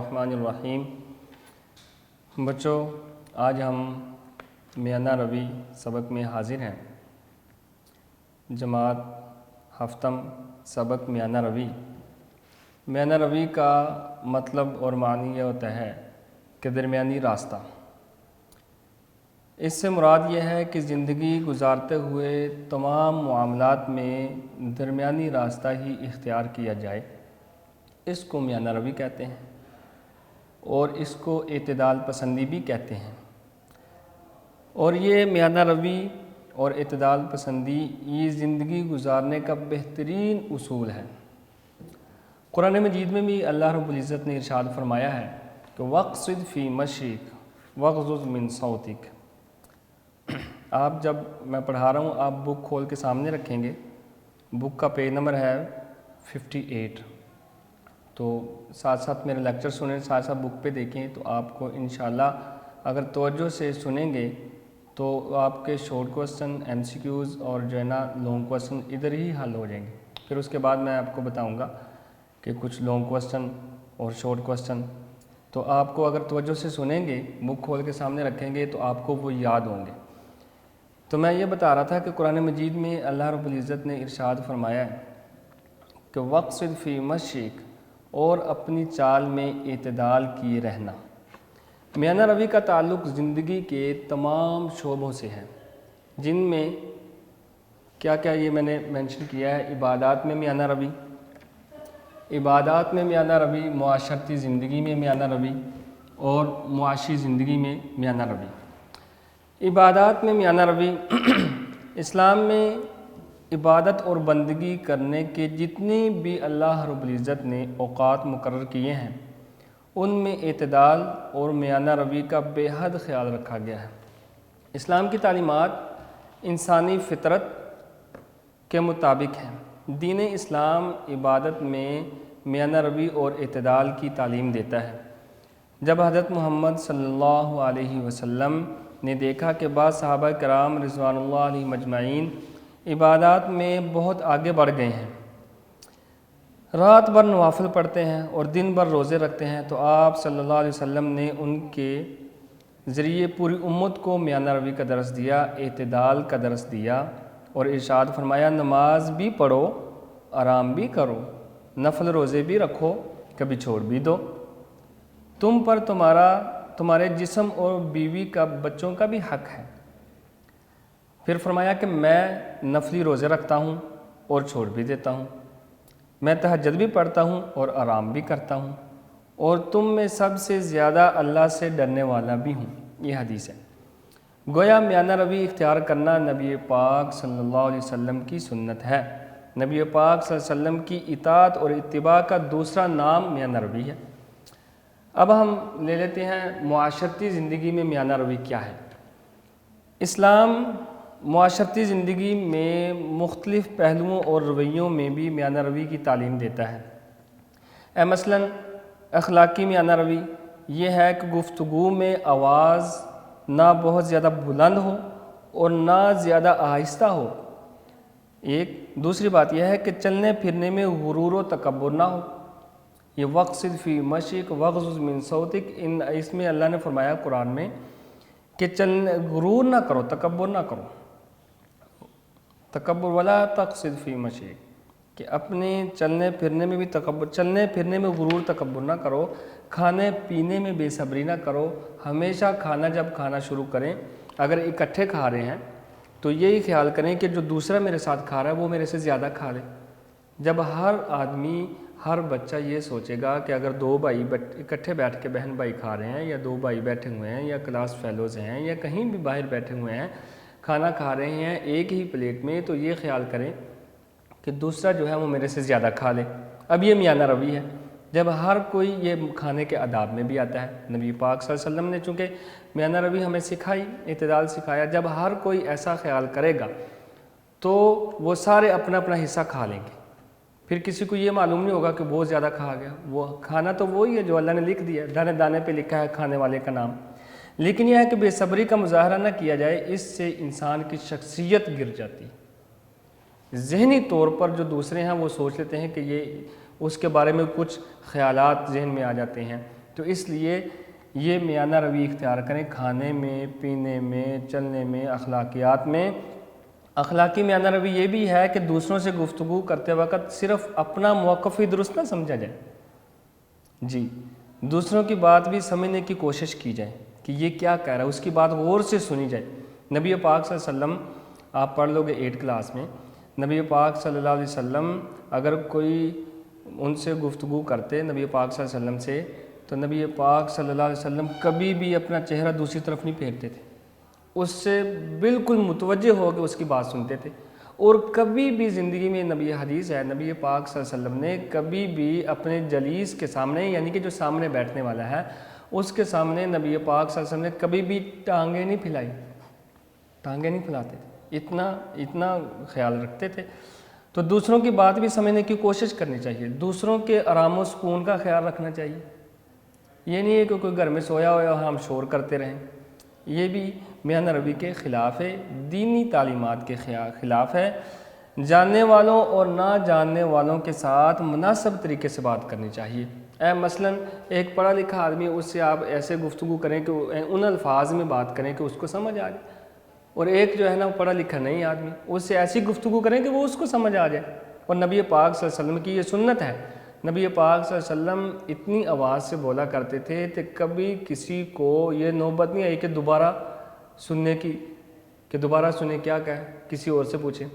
الرحمن الرحیم۔ بچوں، آج ہم میانہ روی سبق میں حاضر ہیں۔ جماعت ہفتم سبق میانہ روی۔ میانہ روی کا مطلب اور معنی یہ ہوتا ہے کہ درمیانی راستہ۔ اس سے مراد یہ ہے کہ زندگی گزارتے ہوئے تمام معاملات میں درمیانی راستہ ہی اختیار کیا جائے، اس کو میانہ روی کہتے ہیں اور اس کو اعتدال پسندی بھی کہتے ہیں۔ اور یہ میانہ روی اور اعتدال پسندی یہ زندگی گزارنے کا بہترین اصول ہے۔ قرآن مجید میں بھی اللہ رب العزت نے ارشاد فرمایا ہے کہ وَاقْصِدْ فِي مَشْيِكَ وَاغْضُضْ مِنْ صَوْتِكَ۔ آپ جب میں پڑھا رہا ہوں آپ بک کھول کے سامنے رکھیں گے، بک کا پیج نمبر ہے 58، تو ساتھ ساتھ میرے لیکچر سنیں، ساتھ ساتھ بک پہ دیکھیں تو آپ کو انشاءاللہ اگر توجہ سے سنیں گے تو آپ کے short question, M C Qs اور جو ہے نا لانگ کوسچن ادھر ہی حل ہو جائیں گے۔ پھر اس کے بعد میں آپ کو بتاؤں گا کہ کچھ لانگ کوسچن اور شارٹ کوسچن، تو آپ کو اگر توجہ سے سنیں گے، بک کھول کے سامنے رکھیں گے تو آپ کو وہ یاد ہوں گے۔ تو میں یہ بتا رہا تھا کہ قرآن مجید میں اللہ رب العزت نے ارشاد فرمایا ہے کہ وَاقْصِدْ فِي مَشْيِكَ، اور اپنی چال میں اعتدال کیے رہنا۔ میانہ روی کا تعلق زندگی کے تمام شعبوں سے ہے، جن میں کیا کیا یہ میں نے مینشن کیا ہے۔ عبادات میں میانہ روی، عبادات میں میانہ روی، معاشرتی زندگی میں میانہ روی اور معاشی زندگی میں میانہ روی۔ عبادات میں میانہ روی، اسلام میں عبادت اور بندگی کرنے کے جتنے بھی اللہ رب العزت نے اوقات مقرر کیے ہیں ان میں اعتدال اور میانہ روی کا بے حد خیال رکھا گیا ہے۔ اسلام کی تعلیمات انسانی فطرت کے مطابق ہیں۔ دین اسلام عبادت میں میانہ روی اور اعتدال کی تعلیم دیتا ہے۔ جب حضرت محمد صلی اللہ علیہ وسلم نے دیکھا کہ بعض صحابہ کرام رضوان اللہ علیہ مجمعین عبادات میں بہت آگے بڑھ گئے ہیں، رات بھر نوافل پڑھتے ہیں اور دن بھر روزے رکھتے ہیں، تو آپ صلی اللہ علیہ وسلم نے ان کے ذریعے پوری امت کو میانہ روی کا درس دیا، اعتدال کا درس دیا اور ارشاد فرمایا نماز بھی پڑھو، آرام بھی کرو، نفل روزے بھی رکھو، کبھی چھوڑ بھی دو، تم پر تمہارے جسم اور بیوی کا، بچوں کا بھی حق ہے۔ پھر فرمایا کہ میں نفلی روزے رکھتا ہوں اور چھوڑ بھی دیتا ہوں، میں تہجد بھی پڑھتا ہوں اور آرام بھی کرتا ہوں، اور تم میں سب سے زیادہ اللہ سے ڈرنے والا بھی ہوں۔ یہ حدیث ہے۔ گویا میانہ روی اختیار کرنا نبی پاک صلی اللہ علیہ وسلم کی سنت ہے۔ نبی پاک صلی اللہ علیہ وسلم کی اطاعت اور اتباع کا دوسرا نام میانہ روی ہے۔ اب ہم لے لیتے ہیں معاشرتی زندگی میں میانہ روی کیا ہے۔ اسلام معاشرتی زندگی میں مختلف پہلوؤں اور رویوں میں بھی میانہ روی کی تعلیم دیتا ہے۔ مثلاً اخلاقی میانہ روی یہ ہے کہ گفتگو میں آواز نہ بہت زیادہ بلند ہو اور نہ زیادہ آہستہ ہو۔ ایک دوسری بات یہ ہے کہ چلنے پھرنے میں غرور و تکبر نہ ہو۔ یہ وَاقْصِدْ فِي مَشْيِكَ وَاغْضُضْ مِنْ صَوْتِكَ، اس میں اللہ نے فرمایا قرآن میں کہ غرور نہ کرو، تکبر نہ کرو، تکبر ولا تقصد فی مشیک، کہ اپنے چلنے پھرنے میں بھی تکبر، چلنے پھرنے میں غرور تکبر نہ کرو، کھانے پینے میں بے صبری نہ کرو۔ ہمیشہ جب کھانا شروع کریں، اگر اکٹھے کھا رہے ہیں تو یہی خیال کریں کہ جو دوسرا میرے ساتھ کھا رہا ہے وہ میرے سے زیادہ کھا لے۔ جب ہر آدمی، ہر بچہ یہ سوچے گا کہ اگر دو بھائی اکٹھے بیٹھ کے بہن بھائی کھا رہے ہیں، یا دو بھائی بیٹھے ہوئے ہیں، یا کلاس فیلوز ہیں، یا کہیں بھی باہر بیٹھے ہوئے ہیں، کھانا کھا رہے ہیں ایک ہی پلیٹ میں، تو یہ خیال کریں کہ دوسرا جو ہے وہ میرے سے زیادہ کھا لے۔ اب یہ میانہ روی ہے جب ہر کوئی یہ کھانے کے آداب میں بھی آتا ہے۔ نبی پاک صلی اللہ علیہ وسلم نے چونکہ میانہ روی ہمیں سکھائی، اعتدال سکھایا، جب ہر کوئی ایسا خیال کرے گا تو وہ سارے اپنا اپنا حصہ کھا لیں گے، پھر کسی کو یہ معلوم نہیں ہوگا کہ وہ زیادہ کھا گیا۔ وہ کھانا تو وہی ہے جو اللہ نے لکھ دیا، دانے دانے پہ لکھا ہے کھانے والے کا نام، لیکن یہ ہے کہ بے صبری کا مظاہرہ نہ کیا جائے، اس سے انسان کی شخصیت گر جاتی۔ ذہنی طور پر جو دوسرے ہیں وہ سوچ لیتے ہیں کہ یہ اس کے بارے میں کچھ خیالات ذہن میں آ جاتے ہیں تو اس لیے یہ میانہ روی اختیار کریں کھانے میں، پینے میں، چلنے میں، اخلاقیات میں۔ اخلاقی میانہ روی یہ بھی ہے کہ دوسروں سے گفتگو کرتے وقت صرف اپنا موقف ہی درست نہ سمجھا جائے، جی دوسروں کی بات بھی سمجھنے کی کوشش کی جائے کہ یہ کیا کہہ رہا ہے، اس کی بات غور سے سنی جائے۔ نبی پاک صلی اللہ علیہ وسلم، آپ پڑھ لو گے 8 کلاس میں، نبی پاک صلی اللہ علیہ وسلم اگر کوئی ان سے گفتگو کرتے نبی پاک صلی اللہ علیہ وسلم سے، تو نبی پاک صلی اللہ علیہ وسلم کبھی بھی اپنا چہرہ دوسری طرف نہیں پھیرتے تھے، اس سے بالکل متوجہ ہو کے اس کی بات سنتے تھے۔ اور کبھی بھی زندگی میں نبی حدیث ہے، نبی پاک صلی اللہ علیہ وسلم نے کبھی بھی اپنے جلیس کے سامنے، یعنی کہ جو سامنے بیٹھنے والا ہے اس کے سامنے نبی پاک صلی اللہ علیہ وسلم نے کبھی بھی ٹانگیں نہیں پھیلائی، ٹانگیں نہیں پھیلاتے تھے، اتنا خیال رکھتے تھے۔ تو دوسروں کی بات بھی سمجھنے کی کوشش کرنی چاہیے، دوسروں کے آرام و سکون کا خیال رکھنا چاہیے۔ یہ نہیں ہے کہ کوئی گھر میں سویا ہوا ہم شور کرتے رہیں، یہ بھی میانہ روی کے خلاف ہے، دینی تعلیمات کے خلاف ہے۔ جاننے والوں اور نہ جاننے والوں کے ساتھ مناسب طریقے سے بات کرنی چاہیے۔ مثلا ایک پڑھا لکھا آدمی، اس سے آپ ایسے گفتگو کریں کہ ان الفاظ میں بات کریں کہ اس کو سمجھ آ جائے، اور ایک جو ہے نا پڑھا لکھا نہیں آدمی، اس سے ایسی گفتگو کریں کہ وہ اس کو سمجھ آ جائے۔ اور نبی پاک صلی اللہ علیہ وسلم کی یہ سنت ہے، نبی پاک صلی اللہ علیہ وسلم اتنی آواز سے بولا کرتے تھے کہ کبھی کسی کو یہ نوبت نہیں آئی کہ دوبارہ سننے کی، کہ دوبارہ سنیں کیا کہے، کسی اور سے پوچھیں۔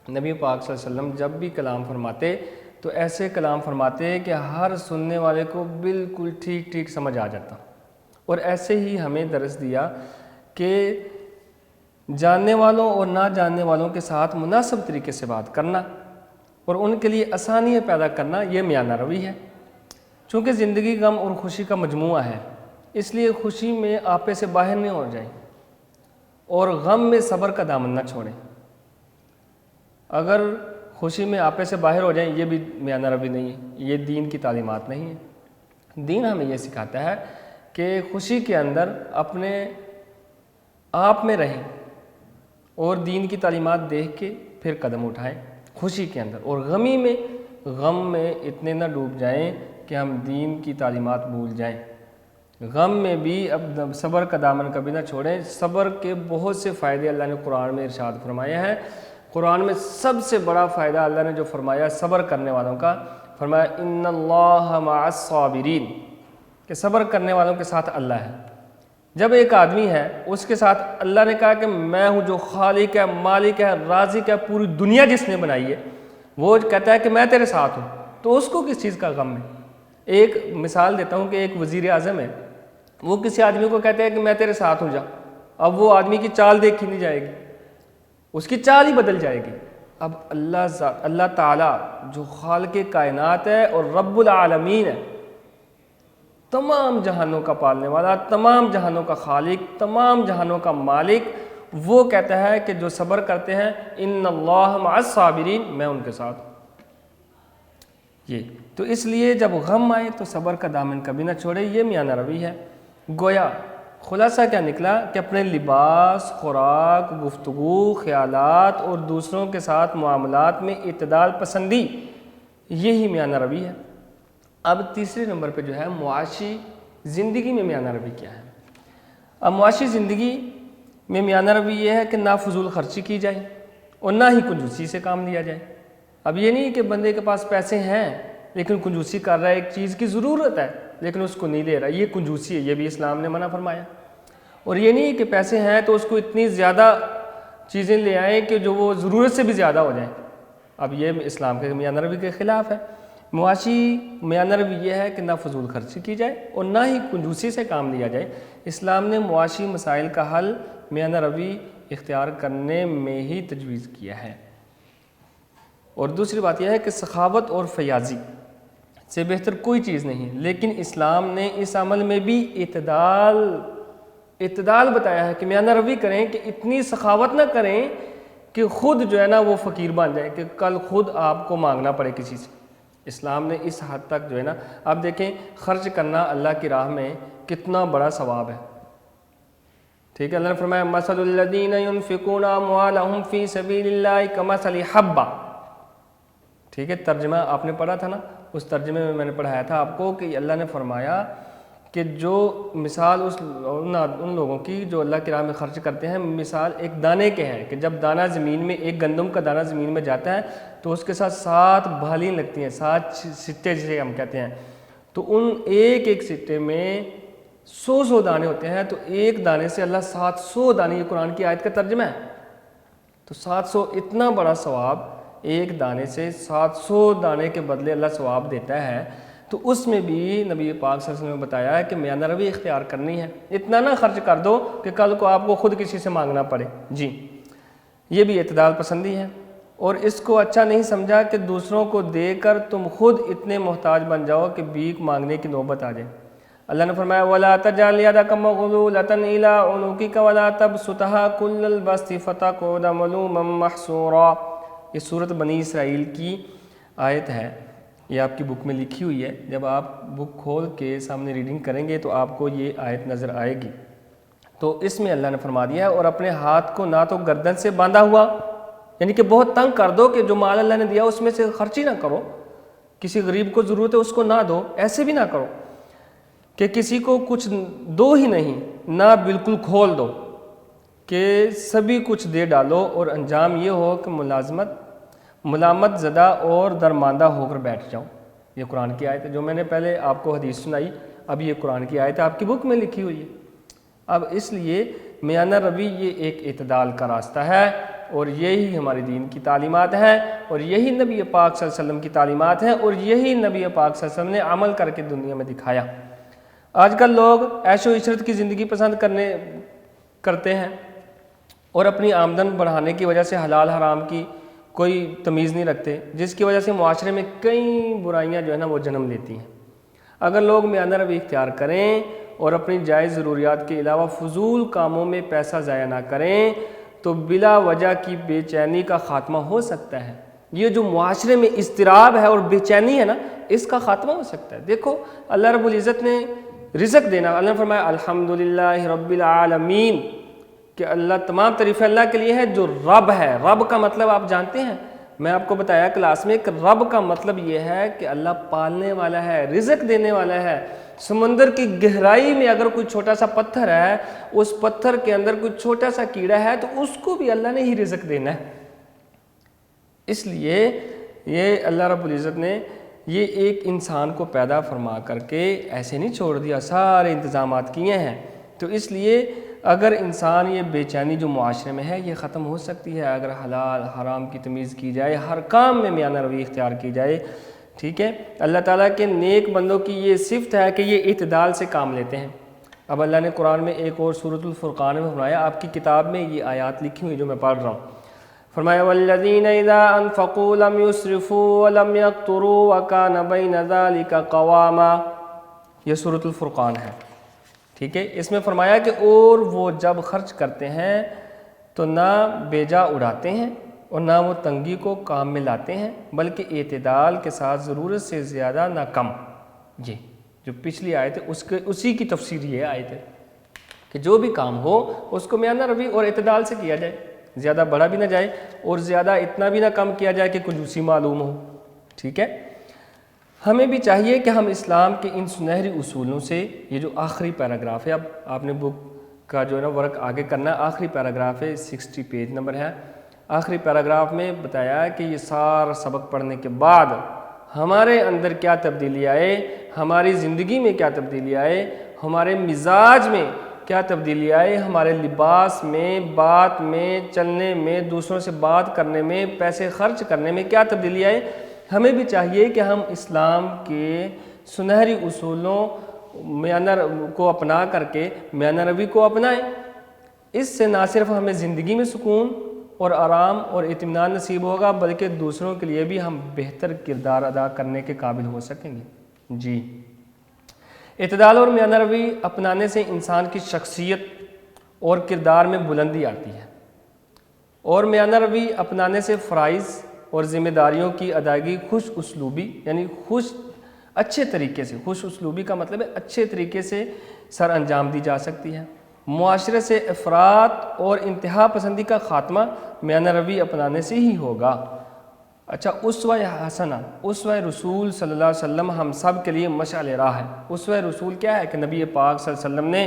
نبی پاک صلی اللہ علیہ وسلم جب بھی کلام فرماتے تو ایسے کلام فرماتے کہ ہر سننے والے کو بالکل ٹھیک ٹھیک سمجھ آ جاتا۔ اور ایسے ہی ہمیں درس دیا کہ جاننے والوں اور نہ جاننے والوں کے ساتھ مناسب طریقے سے بات کرنا اور ان کے لیے آسانیاں پیدا کرنا، یہ میانہ روی ہے۔ چونکہ زندگی غم اور خوشی کا مجموعہ ہے، اس لیے خوشی میں آپے سے باہر نہیں ہو جائیں اور غم میں صبر کا دامن نہ چھوڑیں۔ اگر خوشی میں آپے سے باہر ہو جائیں، یہ بھی میانہ روی نہیں ہے، یہ دین کی تعلیمات نہیں ہے۔ دین ہمیں یہ سکھاتا ہے کہ خوشی کے اندر اپنے آپ میں رہیں اور دین کی تعلیمات دیکھ کے پھر قدم اٹھائیں خوشی کے اندر، اور غم میں اتنے نہ ڈوب جائیں کہ ہم دین کی تعلیمات بھول جائیں۔ غم میں بھی اب صبر کا دامن کبھی نہ چھوڑیں۔ صبر کے بہت سے فائدے اللہ نے قرآن میں ارشاد فرمایا ہے۔ قرآن میں سب سے بڑا فائدہ اللہ نے جو فرمایا صبر کرنے والوں کا، فرمایا ان اللہ مع الصابرین، کہ صبر کرنے والوں کے ساتھ اللہ ہے۔ جب ایک آدمی ہے اس کے ساتھ اللہ نے کہا کہ میں ہوں جو خالق ہے، مالک ہے، رازق ہے، پوری دنیا جس نے بنائی ہے، وہ کہتا ہے کہ میں تیرے ساتھ ہوں، تو اس کو کس چیز کا غم ہے؟ ایک مثال دیتا ہوں کہ ایک وزیر اعظم ہے، وہ کسی آدمی کو کہتے ہیں کہ میں تیرے ساتھ ہوں جا، اب وہ آدمی کی چال دیکھی نہیں جائے گی، اس کی چال ہی بدل جائے گی۔ اب اللہ تعالیٰ جو خالق کائنات ہے اور رب العالمین ہے، تمام جہانوں کا پالنے والا، تمام جہانوں کا خالق، تمام جہانوں کا مالک، وہ کہتا ہے کہ جو صبر کرتے ہیں ان اللہ مع الصابرین، میں ان کے ساتھ۔ یہ تو اس لیے جب غم آئے تو صبر کا دامن کبھی نہ چھوڑے، یہ میانہ روی ہے۔ گویا خلاصہ کیا نکلا کہ اپنے لباس، خوراک، گفتگو، خیالات اور دوسروں کے ساتھ معاملات میں اعتدال پسندی، یہی میانہ روی ہے۔ اب تیسرے نمبر پہ جو ہے معاشی زندگی میں میانہ روی کیا ہے؟ اب معاشی زندگی میں میانہ روی یہ ہے کہ نہ فضول خرچی کی جائے اور نہ ہی کنجوسی سے کام لیا جائے۔ اب یہ نہیں کہ بندے کے پاس پیسے ہیں لیکن کنجوسی کر رہا ہے، ایک چیز کی ضرورت ہے لیکن اس کو نہیں دے رہا، یہ کنجوسی ہے، یہ بھی اسلام نے منع فرمایا۔ اور یہ نہیں کہ پیسے ہیں تو اس کو اتنی زیادہ چیزیں لے آئیں کہ جو وہ ضرورت سے بھی زیادہ ہو جائیں، اب یہ اسلام کے میانہ روی کے خلاف ہے۔ معاشی میانہ روی یہ ہے کہ نہ فضول خرچی کی جائے اور نہ ہی کنجوسی سے کام لیا جائے۔ اسلام نے معاشی مسائل کا حل میانہ روی اختیار کرنے میں ہی تجویز کیا ہے۔ اور دوسری بات یہ ہے کہ سخاوت اور فیاضی سے بہتر کوئی چیز نہیں، لیکن اسلام نے اس عمل میں بھی اعتدال بتایا ہے کہ میانہ روی کریں کہ اتنی سخاوت نہ کریں کہ خود جو ہے نا وہ فقیر بن جائے، کہ کل خود آپ کو مانگنا پڑے کسی سے۔ اسلام نے اس حد تک جو ہے نا، اب دیکھیں خرچ کرنا اللہ کی راہ میں کتنا بڑا ثواب ہے، ٹھیک ہے۔ اللہ نے فرمایا مثل الذین ينفقون اموالهم فی سبیل اللہ کمثل حبہ، ٹھیک ہے۔ ترجمہ آپ نے پڑھا تھا نا، اس ترجمے میں نے پڑھایا تھا آپ کو کہ اللہ نے فرمایا کہ جو مثال ان لوگوں کی جو اللہ کی راہ میں خرچ کرتے ہیں، مثال ایک دانے کے ہے کہ جب دانہ زمین میں، ایک گندم کا دانہ زمین میں جاتا ہے تو اس کے ساتھ 7 بھالیں لگتی ہیں، 7 سٹے جسے ہم کہتے ہیں، تو ان ایک ایک سٹے میں 100 دانے ہوتے ہیں، تو ایک دانے سے اللہ 700 دانے، یہ قرآن کی آیت کا ترجمہ ہے، تو 700 اتنا بڑا ثواب، ایک دانے سے 700 دانے کے بدلے اللہ ثواب دیتا ہے۔ تو اس میں بھی نبی پاک صلی اللہ علیہ وسلم نے بتایا ہے کہ میانہ روی اختیار کرنی ہے، اتنا نہ خرچ کر دو کہ کل کو آپ کو خود کسی سے مانگنا پڑے۔ جی، یہ بھی اعتدال پسندی ہے، اور اس کو اچھا نہیں سمجھا کہ دوسروں کو دے کر تم خود اتنے محتاج بن جاؤ کہ بھیک مانگنے کی نوبت آ جائے۔ اللہ نے فرمایا وَلَا تَجْعَلْ يَدَكَ مَغْلُولَةً إِلَىٰ عُنُقِكَ وَلَا تَبْسُطْهَا كُلَّ الْبَسْطِ فَتَقْعُدَ مَلُومًا مَحْسُورًا۔ یہ سورۃ بنی اسرائیل کی آیت ہے، یہ آپ کی بک میں لکھی ہوئی ہے، جب آپ بک کھول کے سامنے ریڈنگ کریں گے تو آپ کو یہ آیت نظر آئے گی۔ تو اس میں اللہ نے فرما دیا ہے، اور اپنے ہاتھ کو نہ تو گردن سے باندھا ہوا، یعنی کہ بہت تنگ کر دو کہ جو مال اللہ نے دیا اس میں سے خرچ ہی نہ کرو، کسی غریب کو ضرورت ہے اس کو نہ دو، ایسے بھی نہ کرو کہ کسی کو کچھ دو ہی نہیں، نہ بالکل کھول دو کہ سبھی کچھ دے ڈالو، اور انجام یہ ہو کہ ملامت زدہ اور درماندہ ہو کر بیٹھ جاؤ۔ یہ قرآن کی آیت ہے، جو میں نے پہلے آپ کو حدیث سنائی، اب یہ قرآن کی آیت آپ کی بک میں لکھی ہوئی ہے۔ اب اس لیے میانہ روی یہ ایک اعتدال کا راستہ ہے، اور یہی ہمارے دین کی تعلیمات ہیں، اور یہی نبی پاک صلی اللہ علیہ وسلم کی تعلیمات ہیں، اور یہی نبی پاک صلی اللہ علیہ وسلم نے عمل کر کے دنیا میں دکھایا۔ آج کل لوگ عیش و عشرت کی زندگی پسند کرتے ہیں، اور اپنی آمدن بڑھانے کی وجہ سے حلال حرام کی کوئی تمیز نہیں رکھتے، جس کی وجہ سے معاشرے میں کئی برائیاں جو ہے نا وہ جنم لیتی ہیں۔ اگر لوگ میانہ روی اختیار کریں اور اپنی جائز ضروریات کے علاوہ فضول کاموں میں پیسہ ضائع نہ کریں تو بلا وجہ کی بے چینی کا خاتمہ ہو سکتا ہے۔ یہ جو معاشرے میں اضطراب ہے اور بے چینی ہے نا، اس کا خاتمہ ہو سکتا ہے۔ دیکھو اللہ رب العزت نے رزق دینا، اللہ نے فرمایا الحمدللہ رب العالمین، کہ اللہ تمام تعریفیں اللہ کے لیے ہے جو رب ہے۔ رب کا مطلب آپ جانتے ہیں، میں آپ کو بتایا کلاس میں کہ رب کا مطلب یہ ہے کہ اللہ پالنے والا ہے، رزق دینے والا ہے۔ سمندر کی گہرائی میں اگر کوئی چھوٹا سا پتھر ہے، اس پتھر کے اندر کوئی چھوٹا سا کیڑا ہے تو اس کو بھی اللہ نے ہی رزق دینا ہے۔ اس لیے یہ اللہ رب العزت نے یہ ایک انسان کو پیدا فرما کر کے ایسے نہیں چھوڑ دیا، سارے انتظامات کیے ہیں۔ تو اس لیے اگر انسان یہ بے چینی جو معاشرے میں ہے یہ ختم ہو سکتی ہے اگر حلال حرام کی تمیز کی جائے، ہر کام میں میانہ روی اختیار کی جائے، ٹھیک ہے۔ اللہ تعالیٰ کے نیک بندوں کی یہ صفت ہے کہ یہ اعتدال سے کام لیتے ہیں۔ اب اللہ نے قرآن میں ایک اور سورۃ الفرقان میں فرمایا، آپ کی کتاب میں یہ آیات لکھی ہوئی جو میں پڑھ رہا ہوں، فرمایا والذین اذا انفقوا لم يسرفوا ولم يقتروا وكان بين ذلك قواما، یہ سورۃ الفرقان ہے، ٹھیک ہے۔ اس میں فرمایا کہ اور وہ جب خرچ کرتے ہیں تو نہ بیجا اڑاتے ہیں اور نہ وہ تنگی کو کام میں لاتے ہیں، بلکہ اعتدال کے ساتھ ضرورت سے زیادہ نہ کم۔ جی، جو پچھلی آیت ہے اسی کی تفسیر یہ آیت ہے کہ جو بھی کام ہو اس کو میانہ روی اور اعتدال سے کیا جائے، زیادہ بڑھا بھی نہ جائے اور زیادہ اتنا بھی نہ کم کیا جائے کہ کنجوسی معلوم ہو، ٹھیک ہے۔ ہمیں بھی چاہیے کہ ہم اسلام کے ان سنہری اصولوں سے، یہ جو آخری پیراگراف ہے، اب آپ نے بک کا جو ہے نا ورک آگے کرنا ہے، آخری پیراگراف ہے، 60 پیج نمبر ہے، آخری پیراگراف میں بتایا ہے کہ یہ سارا سبق پڑھنے کے بعد ہمارے اندر کیا تبدیلی آئے، ہماری زندگی میں کیا تبدیلی آئے، ہمارے مزاج میں کیا تبدیلی آئے، ہمارے لباس میں، بات میں، چلنے میں، دوسروں سے بات کرنے میں، پیسے خرچ کرنے میں کیا تبدیلی آئے۔ ہمیں بھی چاہیے کہ ہم اسلام کے سنہری اصولوں میانہ کو اپنا کر کے میانہ روی کو اپنائیں۔ اس سے نہ صرف ہمیں زندگی میں سکون اور آرام اور اطمینان نصیب ہوگا، بلکہ دوسروں کے لیے بھی ہم بہتر کردار ادا کرنے کے قابل ہو سکیں گے۔ جی، اعتدال اور میانہ روی اپنانے سے انسان کی شخصیت اور کردار میں بلندی آتی ہے، اور میانہ روی اپنانے سے فرائض اور ذمہ داریوں کی ادائیگی خوش اسلوبی، یعنی اچھے طریقے سے، خوش اسلوبی کا مطلب ہے اچھے طریقے سے سر انجام دی جا سکتی ہے۔ معاشرے سے افراط اور انتہا پسندی کا خاتمہ میانہ روی اپنانے سے ہی ہوگا۔ اچھا، اسوہ حسنہ، اسوہ رسول صلی اللہ علیہ وسلم ہم سب کے لیے مشعل راہ ہے۔ اسوہ رسول کیا ہے کہ نبی پاک صلی اللہ علیہ وسلم نے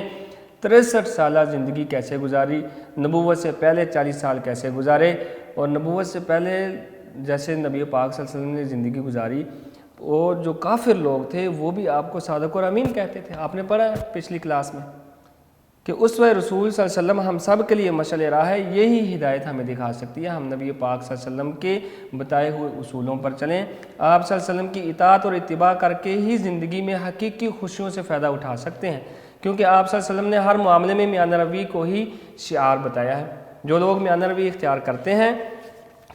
63 سالہ زندگی کیسے گزاری، نبوت سے پہلے 40 سال کیسے گزارے، اور نبوت سے پہلے جیسے نبی پاک صلی اللہ علیہ وسلم نے زندگی گزاری، اور جو کافر لوگ تھے وہ بھی آپ کو صادق اور امین کہتے تھے۔ آپ نے پڑھا ہے پچھلی کلاس میں کہ اسوہ رسول صلی اللہ علیہ وسلم ہم سب کے لیے مشعل راہ ہے، یہی ہدایت ہمیں دکھا سکتی ہے۔ ہم نبی پاک صلی اللہ علیہ وسلم کے بتائے ہوئے اصولوں پر چلیں، آپ صلی اللہ علیہ وسلم کی اطاعت اور اتباع کر کے ہی زندگی میں حقیقی خوشیوں سے فائدہ اٹھا سکتے ہیں، کیونکہ آپ صلی اللہ علیہ وسلم نے ہر معاملے میں میانہ روی کو ہی شعار بتایا ہے۔ جو لوگ میانہ روی اختیار کرتے ہیں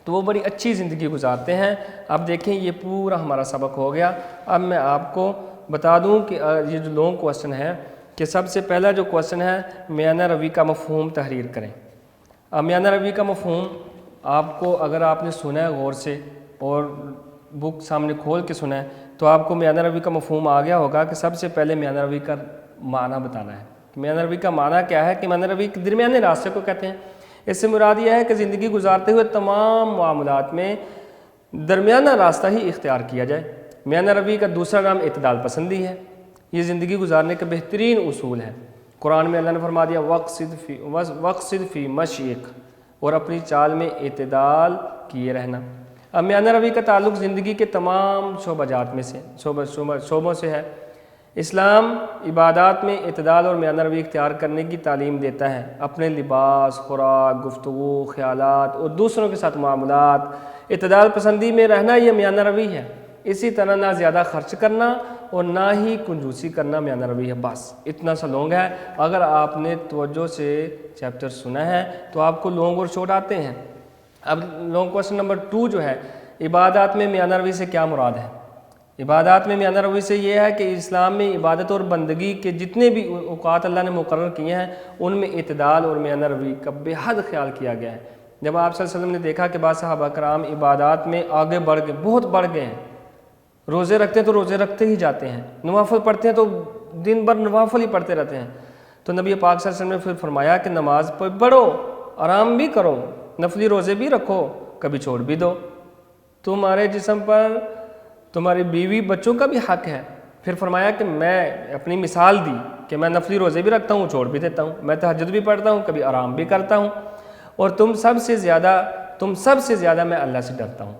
تو وہ بڑی اچھی زندگی گزارتے ہیں۔ اب دیکھیں یہ پورا ہمارا سبق ہو گیا۔ اب میں آپ کو بتا دوں کہ یہ جو لانگ کوسچن ہے کہ سب سے پہلا جو کوسچن ہے میانہ روی کا مفہوم تحریر کریں۔ اب میانہ روی کا مفہوم آپ کو اگر آپ نے سنا ہے غور سے اور بک سامنے کھول کے سنا ہے تو آپ کو میانہ روی کا مفہوم آ گیا ہوگا کہ سب سے پہلے میانہ روی کا معنی بتانا ہے۔ میانہ روی کا معنی کیا ہے کہ میانہ روی درمیانے راستے کو کہتے ہیں۔ اس سے مراد یہ ہے کہ زندگی گزارتے ہوئے تمام معاملات میں درمیانہ راستہ ہی اختیار کیا جائے۔ میانہ روی کا دوسرا نام اعتدال پسندی ہے۔ یہ زندگی گزارنے کے بہترین اصول ہیں۔ قرآن میں اللہ نے فرما دیا وقصد فی مشیک، اور اپنی چال میں اعتدال کیے رہنا۔ اب میانہ روی کا تعلق زندگی کے تمام شعبہ جات میں سے شعبوں سے ہے۔ اسلام عبادات میں اعتدال اور میانہ روی اختیار کرنے کی تعلیم دیتا ہے۔ اپنے لباس، خوراک، گفتگو، خیالات اور دوسروں کے ساتھ معاملات، اعتدال پسندی میں رہنا یہ میانہ روی ہے۔ اسی طرح نہ زیادہ خرچ کرنا اور نہ ہی کنجوسی کرنا میانہ روی ہے۔ بس اتنا سا لونگ ہے۔ اگر آپ نے توجہ سے چیپٹر سنا ہے تو آپ کو لونگ اور شارٹ آتے ہیں۔ اب لونگ کوسچن نمبر 2 جو ہے، عبادات میں میانہ روی سے کیا مراد ہے؟ عبادات میں میانہ روی سے یہ ہے کہ اسلام میں عبادت اور بندگی کے جتنے بھی اوقات اللہ نے مقرر کیے ہیں ان میں اعتدال اور میانہ روی کا بے حد خیال کیا گیا ہے۔ جب آپ صلی اللہ علیہ وسلم نے دیکھا کہ بعض صحابہ کرام عبادات میں آگے بڑھ گئے، بہت بڑھ گئے ہیں، روزے رکھتے ہیں تو روزے رکھتے ہی جاتے ہیں، نوافل پڑھتے ہیں تو دن بھر نوافل ہی پڑھتے رہتے ہیں، تو نبی پاک صلی اللہ علیہ وسلم نے پھر فرمایا کہ نماز پڑھو، آرام بھی کرو، نفلی روزے بھی رکھو، کبھی چھوڑ بھی دو، تمہارے جسم پر تمہاری بیوی بچوں کا بھی حق ہے۔ پھر فرمایا کہ میں اپنی مثال دی کہ میں نفلی روزے بھی رکھتا ہوں، چھوڑ بھی دیتا ہوں، میں تہجد بھی پڑھتا ہوں، کبھی آرام بھی کرتا ہوں، اور تم سب سے زیادہ میں اللہ سے ڈرتا ہوں۔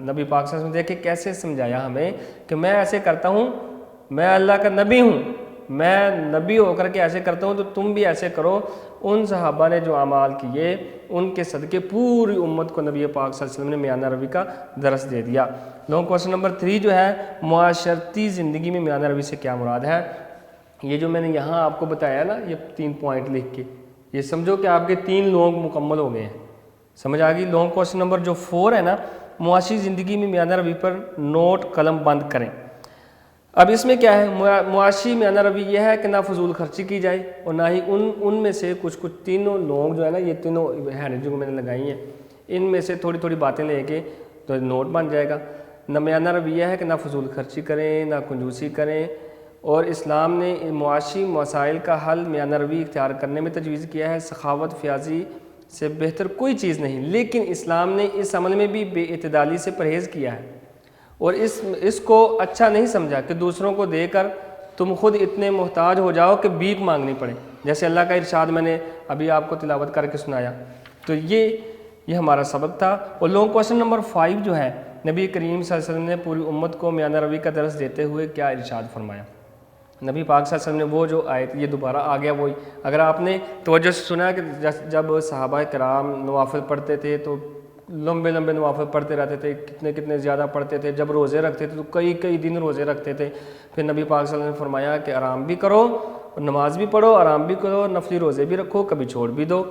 نبی پاک صلی اللہ علیہ وسلم دیکھیں کیسے سمجھایا ہمیں کہ میں ایسے کرتا ہوں، میں اللہ کا نبی ہوں، میں نبی ہو کر کے ایسے کرتا ہوں تو تم بھی ایسے کرو۔ ان صحابہ نے جو اعمال کیے ان کے صدقے پوری امت کو نبی پاک صلی اللہ علیہ وسلم نے میانہ روی کا درس دے دیا۔ لونگ کوسچن نمبر 3 جو ہے، معاشرتی زندگی میں میانہ روی سے کیا مراد ہے؟ یہ جو میں نے یہاں آپ کو بتایا نا، یہ 3 پوائنٹ لکھ کے، یہ سمجھو کہ آپ کے 3 لونگ مکمل ہو گئے ہیں، سمجھ آ گئی؟ لونگ کوسچن نمبر جو 4 ہے نا، معاشی زندگی میں میانہ روی پر نوٹ قلم بند کریں۔ اب اس میں کیا ہے، معاشی میانہ روی یہ ہے کہ نہ فضول خرچی کی جائے اور نہ ہی ان میں سے کچھ تینوں لونگ جو ہے نا، یہ تینوں ہینڈ جو میں نے لگائی ہیں ان میں سے تھوڑی تھوڑی باتیں لے کے تو نوٹ بن جائے گا۔ نہ میانہ روی یہ ہے کہ نہ فضول خرچی کریں، نہ کنجوسی کریں، اور اسلام نے معاشی مسائل کا حل میانہ روی اختیار کرنے میں تجویز کیا ہے۔ سخاوت فیاضی سے بہتر کوئی چیز نہیں، لیکن اسلام نے اس عمل میں بھی بے اعتدالی سے پرہیز کیا ہے، اور اس کو اچھا نہیں سمجھا کہ دوسروں کو دے کر تم خود اتنے محتاج ہو جاؤ کہ بھیک مانگنی پڑے، جیسے اللہ کا ارشاد میں نے ابھی آپ کو تلاوت کر کے سنایا۔ تو یہ ہمارا سبق تھا۔ اور لونگ کوسچن نمبر 5 جو ہے، نبی کریم صلی اللہ علیہ وسلم نے پوری امت کو میانہ روی کا درس دیتے ہوئے کیا ارشاد فرمایا؟ نبی پاک صلی اللہ علیہ وسلم نے وہ جو آیت، یہ دوبارہ آ گیا وہی، اگر آپ نے توجہ سے سنا کہ جب صحابہ کرام نوافل پڑھتے تھے تو لمبے لمبے نوافل پڑھتے رہتے تھے، کتنے زیادہ پڑھتے تھے، جب روزے رکھتے تھے تو کئی دن روزے رکھتے تھے۔ پھر نبی پاک صلی اللہ علیہ وسلم نے فرمایا کہ آرام بھی کرو، نماز بھی پڑھو، آرام بھی کرو، نفلی روزے بھی رکھو، کبھی چھوڑ بھی دو،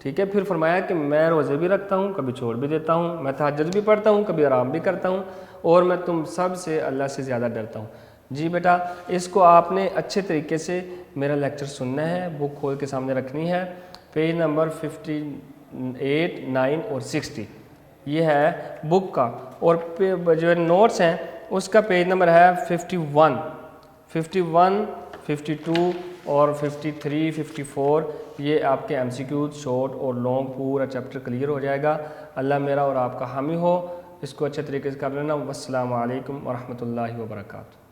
ٹھیک ہے۔ پھر فرمایا کہ میں روزے بھی رکھتا ہوں، کبھی چھوڑ بھی دیتا ہوں، میں تہجد بھی پڑھتا ہوں، کبھی آرام بھی کرتا ہوں، اور میں تم سب سے اللہ سے زیادہ ڈرتا ہوں۔ جی بیٹا، اس کو آپ نے اچھے طریقے سے میرا لیکچر سننا ہے، بک کھول کے سامنے رکھنی ہے، پیج نمبر 58، 9 اور 60 یہ ہے بک کا، اور جو نوٹس ہیں اس کا پیج نمبر ہے 51، 52 اور 53، 54۔ یہ آپ کے MCQ شارٹ اور لانگ پورا چیپٹر کلیئر ہو جائے گا۔ اللہ میرا اور آپ کا حامی ہو۔ اس کو اچھے طریقے سے کر لینا۔ والسلام علیکم ورحمۃ اللہ وبرکاتہ۔